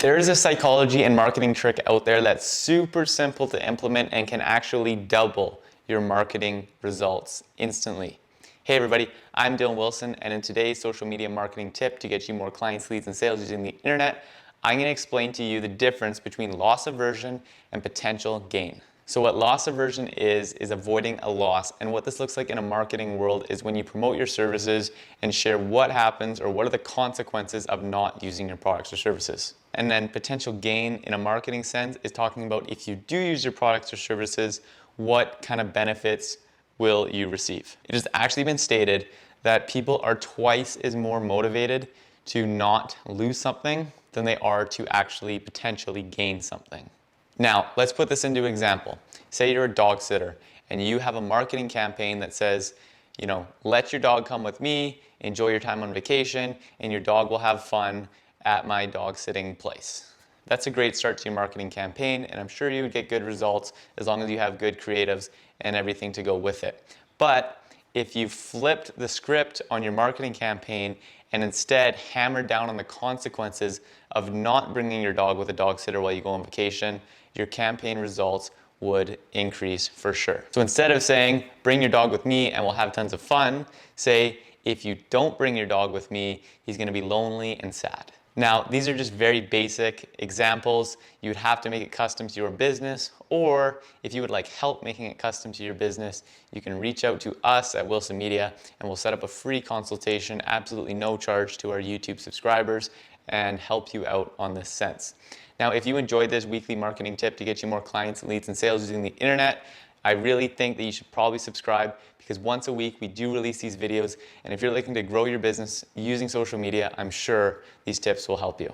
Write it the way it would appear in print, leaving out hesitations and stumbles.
There is a psychology and marketing trick out there that's super simple to implement and can actually double your marketing results instantly. Hey everybody, I'm Dylan Wilson, and in today's social media marketing tip to get you more clients, leads, and sales using the internet, I'm going to explain to you the difference between loss aversion and potential gain. So what loss aversion is avoiding a loss, and what this looks like in a marketing world is when you promote your services and share what happens or what are the consequences of not using your products or services. And then potential gain in a marketing sense is talking about if you do use your products or services, what kind of benefits will you receive. It has actually been stated that people are twice as more motivated to not lose something than they are to actually potentially gain something. Now, let's put this into an example. Say you're a dog sitter and you have a marketing campaign that says, let your dog come with me, enjoy your time on vacation, and your dog will have fun at my dog sitting place. That's a great start to your marketing campaign, and I'm sure you would get good results as long as you have good creatives and everything to go with it. But if you flipped the script on your marketing campaign and instead hammered down on the consequences of not bringing your dog with a dog sitter while you go on vacation, your campaign results would increase for sure. So instead of saying, bring your dog with me and we'll have tons of fun, say, if you don't bring your dog with me, he's gonna be lonely and sad. Now, these are just very basic examples. You would have to make it custom to your business, or if you would like help making it custom to your business, you can reach out to us at Wilson Media and we'll set up a free consultation, absolutely no charge to our YouTube subscribers, and help you out on this sense. Now, if you enjoyed this weekly marketing tip to get you more clients, leads, and sales using the internet, I really think that you should probably subscribe, because once a week we do release these videos, and if you're looking to grow your business using social media, I'm sure these tips will help you.